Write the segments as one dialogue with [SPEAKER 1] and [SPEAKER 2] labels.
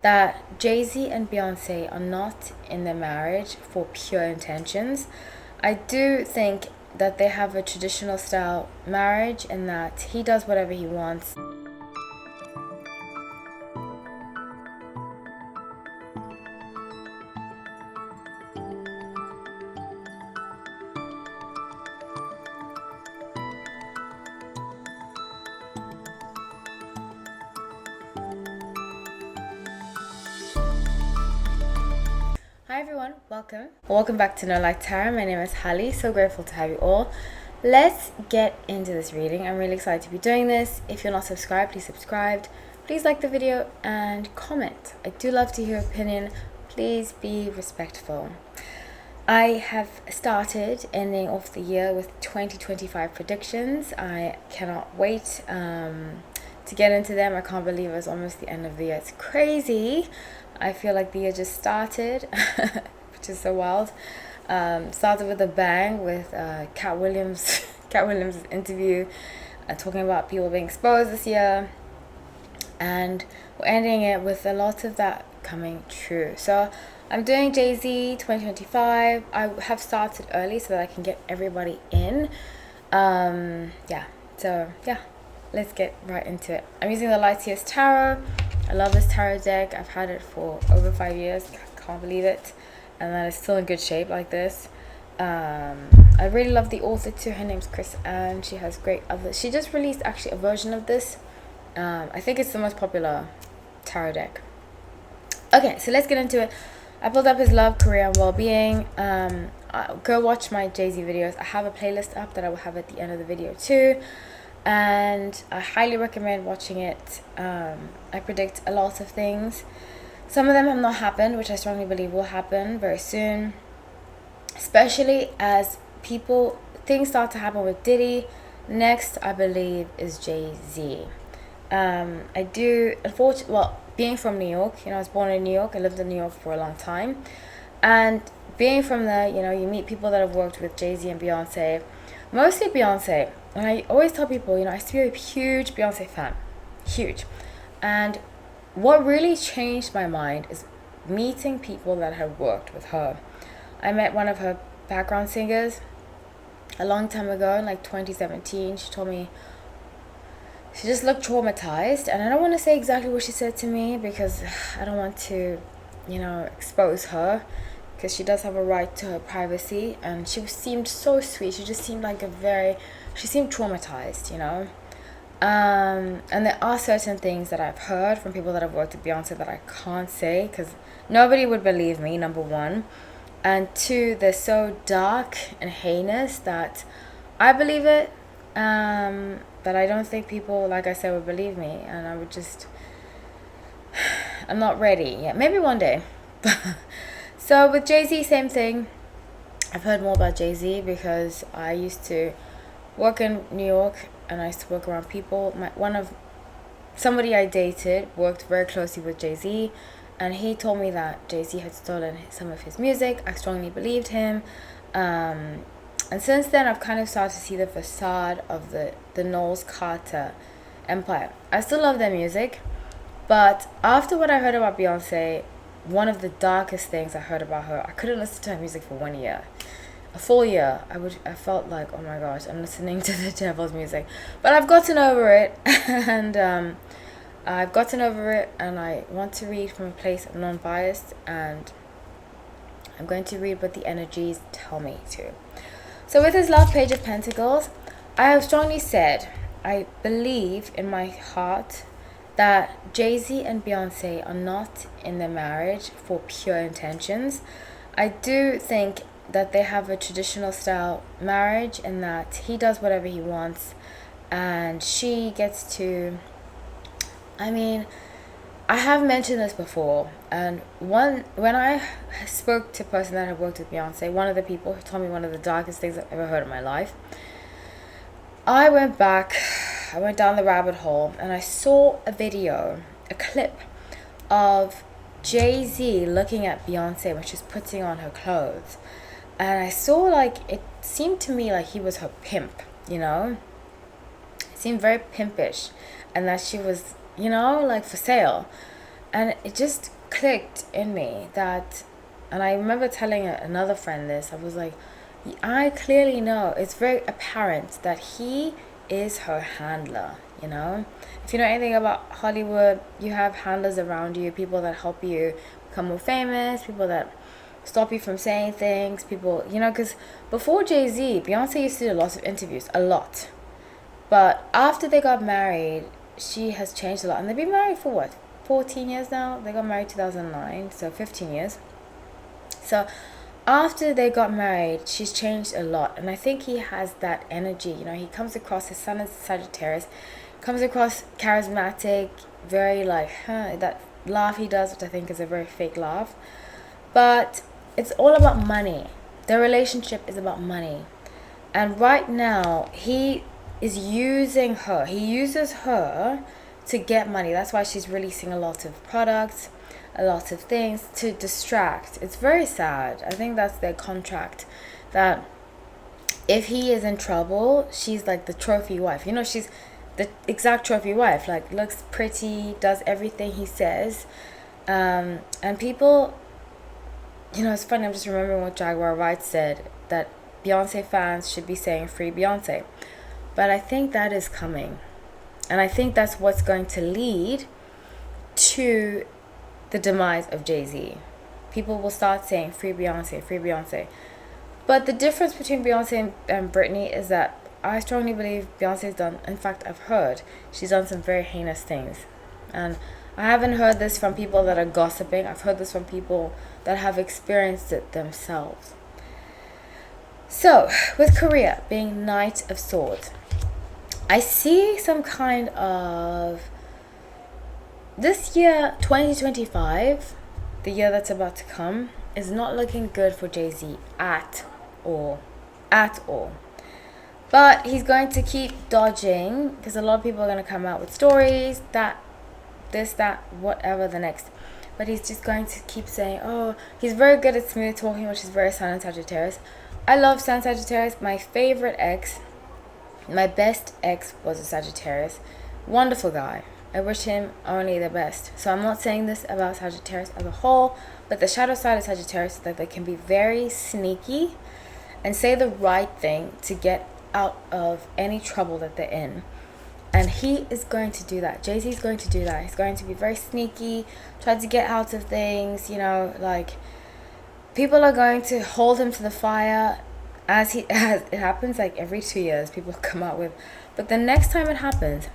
[SPEAKER 1] that Jay-Z and Beyonce are not in their marriage for pure intentions. I do think that they have a traditional style marriage and that he does whatever he wants. Hi everyone, welcome back to No Light Tarot. My name is Hallie. So grateful to have you all. Let's get into this reading. I'm really excited to be doing this. If you're not subscribed, please subscribe. Please like the video and comment. I do love to hear your opinion. Please be respectful. I have started ending off the year with 2025 predictions. I cannot wait to get into them. I can't believe it's almost the end of the year. It's crazy. I feel like the year just started, which is so wild. Started with a bang with Cat Williams' interview, talking about people being exposed this year, and we're ending it with a lot of that coming true. So I'm doing Jay-Z 2025. I have started early so that I can get everybody in. Let's get right into it. I'm using the Lightyear's Tarot. I love this tarot deck. I've had it for over 5 years. I can't believe it. And that it's still in good shape like this. I really love the author too. Her name's Chris and she has great others. She just released actually a version of this. I think it's the most popular tarot deck. Okay, so let's get into it. I pulled up his love, career, and well-being. Go watch my Jay-Z videos. I have a playlist up that I will have at the end of the video too. And I highly recommend watching it. I predict a lot of things. Some of them have not happened, which I strongly believe will happen very soon, especially as things start to happen with Diddy. Next, I believe, is Jay-Z. I do, unfortunately, being from New York, I was born in New York. I lived in New York for a long time, and being from there, you meet people that have worked with Jay-Z and Beyonce, mostly Beyonce. And I always tell people, I used to be a huge Beyonce fan, huge. And what really changed my mind is meeting people that have worked with her. I met one of her background singers a long time ago in like 2017. She told me she just looked traumatized. And I don't want to say exactly what she said to me because I don't want to, expose her, because she does have a right to her privacy. And she seemed so sweet. She just seemed like she seemed traumatized, and there are certain things that I've heard from people that have worked with Beyonce that I can't say because nobody would believe me, number one. And two, they're so dark and heinous that I believe it, but I don't think people, like I said, would believe me. And I would just, I'm not ready yet. Maybe one day. So with Jay-Z, same thing. I've heard more about Jay-Z because I used to work in New York and I used to work around people. Somebody I dated worked very closely with Jay-Z, and he told me that Jay-Z had stolen some of his music. I strongly believed him, and since then I've kind of started to see the facade of the Knowles Carter empire. I still love their music, but after what I heard about Beyonce, one of the darkest things I heard about her, I couldn't listen to her music for 1 year. A full year. I felt like, oh my gosh, I'm listening to the devil's music. But I've gotten over it, and I want to read from a place of non-biased, and I'm going to read what the energies tell me to. So with his love, Page of Pentacles, I have strongly said, I believe in my heart that Jay-Z and Beyonce are not in their marriage for pure intentions. I do think that they have a traditional style marriage and that he does whatever he wants and she gets to, I have mentioned this before, and when I spoke to a person that had worked with Beyonce, one of the people who told me one of the darkest things I've ever heard in my life, I went down the rabbit hole and I saw a clip of Jay-Z looking at Beyonce when she's putting on her clothes. And I saw, it seemed to me like he was her pimp, It seemed very pimpish. And that she was, for sale. And it just clicked in me that, and I remember telling another friend this, I was like, I clearly know, it's very apparent that he is her handler, you know? If you know anything about Hollywood, you have handlers around you, people that help you become more famous, people that stop you from saying things, people, you know, because before Jay-Z, Beyonce used to do lots of interviews, a lot. But after they got married, she has changed a lot. And they've been married for what, 14 years now? They got married 2009, so 15 years. So after they got married, she's changed a lot. And I think he has that energy. You know, he comes across, his sun is Sagittarius, comes across charismatic, very like, that laugh he does, which I think is a very fake laugh. But it's all about money. Their relationship is about money. And right now, he is using her. He uses her to get money. That's why she's releasing a lot of products, a lot of things to distract. It's very sad. I think that's their contract. That if he is in trouble, she's like the trophy wife. You know, she's the exact trophy wife. Like, looks pretty, does everything he says. And people, you know, it's funny, I'm just remembering what Jaguar Wright said, that Beyonce fans should be saying free Beyonce. But I think that is coming. And I think that's what's going to lead to the demise of Jay-Z. People will start saying free Beyonce, free Beyonce. But the difference between Beyonce and Britney is that I strongly believe Beyonce's done, in fact, I've heard she's done some very heinous things. And I haven't heard this from people that are gossiping. I've heard this from people that have experienced it themselves. So, with Korea being Knight of Swords, I see some kind of, this year, 2025, the year that's about to come, is not looking good for Jay-Z at all. At all. But he's going to keep dodging, because a lot of people are going to come out with stories, that, this, that, whatever, the next. But he's just going to keep saying, oh, he's very good at smooth talking, which is very Sun and Sagittarius. I love Sun Sagittarius. My favorite ex, my best ex was a Sagittarius. Wonderful guy. I wish him only the best. So I'm not saying this about Sagittarius as a whole, but the shadow side of Sagittarius is that they can be very sneaky and say the right thing to get out of any trouble that they're in. And he is going to do that. Jay-Z is going to do that. He's going to be very sneaky, try to get out of things, you know, like, people are going to hold him to the fire as it happens like every 2 years, people come out with. But the next time it happens,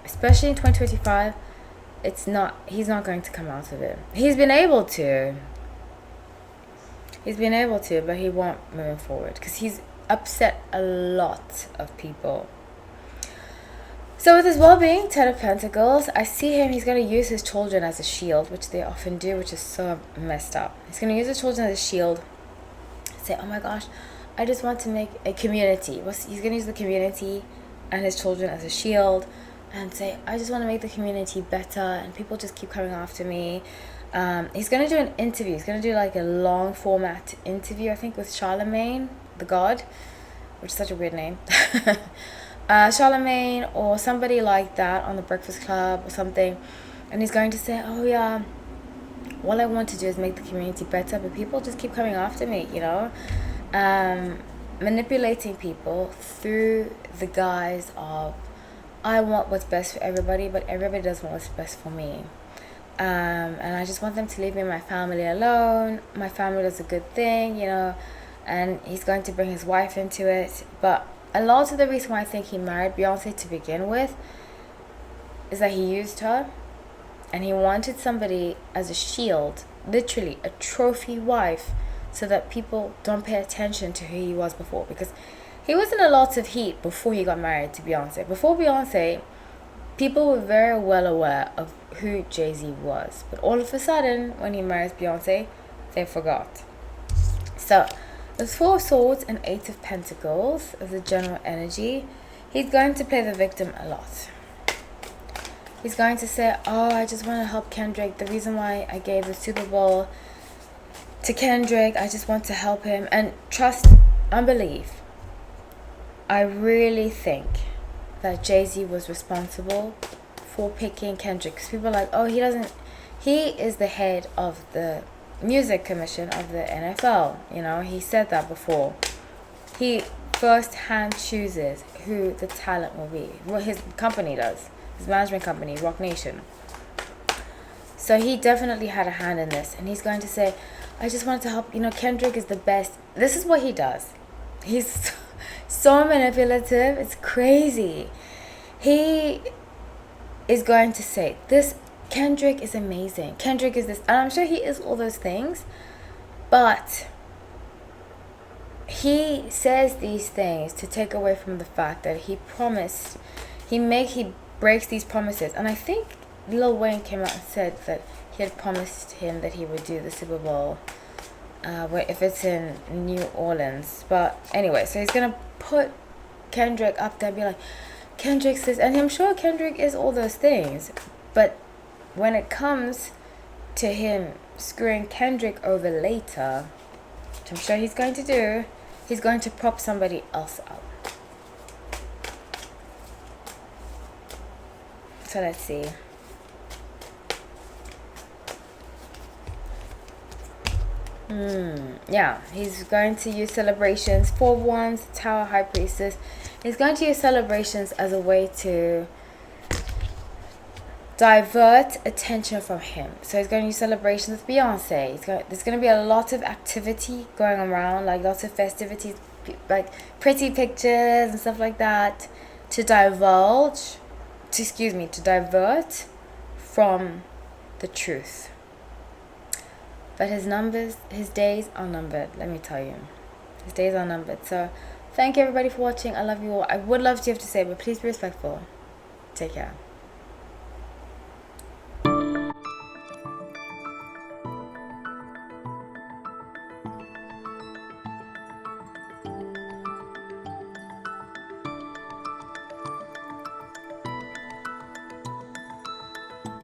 [SPEAKER 1] especially in 2025, he's not going to come out of it. He's been able to, but he won't move forward because he's upset a lot of people. So with his well-being, 10 of Pentacles, I see him, he's going to use his children as a shield, which they often do, which is so messed up. He's going to use his children as a shield, say, oh my gosh, I just want to make a community. He's going to use the community and his children as a shield and say, I just want to make the community better, and people just keep coming after me. He's going to do an interview. He's going to do like a long format interview, I think, with Charlemagne, the God, which is such a weird name. Charlemagne or somebody like that on the Breakfast Club or something, and he's going to say, oh yeah, all I want to do is make the community better, but people just keep coming after me, you know, manipulating people through the guise of, I want what's best for everybody, but everybody does want what's best for me, and I just want them to leave me and my family alone. My family does a good thing, you know. And he's going to bring his wife into it. But a lot of the reason why I think he married Beyonce to begin with is that he used her, and he wanted somebody as a shield, literally a trophy wife, so that people don't pay attention to who he was before, because he was in a lot of heat before he got married to Beyonce. Before Beyonce, people were very well aware of who Jay-Z was, but all of a sudden when he marries Beyonce, they forgot. So there's 4 of Swords and 8 of Pentacles as a general energy. He's going to play the victim a lot. He's going to say, oh, I just want to help Kendrick. The reason why I gave the Super Bowl to Kendrick, I just want to help him. And trust and believe, I really think that Jay-Z was responsible for picking Kendrick. Because people are like, oh, he is the head of the music commission of the NFL. You know, he said that before. He first-hand chooses who the talent will be. Well, his company does. His management company, Rock Nation. So he definitely had a hand in this. And he's going to say, I just wanted to help. You know, Kendrick is the best. This is what he does. He's so manipulative. It's crazy. He is going to say, this Kendrick is amazing. Kendrick is this. And I'm sure he is all those things. But he says these things to take away from the fact that he promised, he breaks these promises. And I think Lil Wayne came out and said that he had promised him that he would do the Super Bowl if it's in New Orleans. But anyway, so he's gonna put Kendrick up there and be like, Kendrick's this, and I'm sure Kendrick is all those things. But when it comes to him screwing Kendrick over later, which I'm sure he's going to do, he's going to prop somebody else up. So let's see. Yeah, he's going to use celebrations. 4 Wands, Tower, High Priestess. He's going to use celebrations as a way to divert attention from him. So he's going to use celebrations with Beyonce. There's going to be a lot of activity going around, like lots of festivities, like pretty pictures and stuff like that, to divert from the truth. But his days are numbered, let me tell you. His days are numbered. So thank you everybody for watching. I love you all. I would love to have to say, but please be respectful. Take care.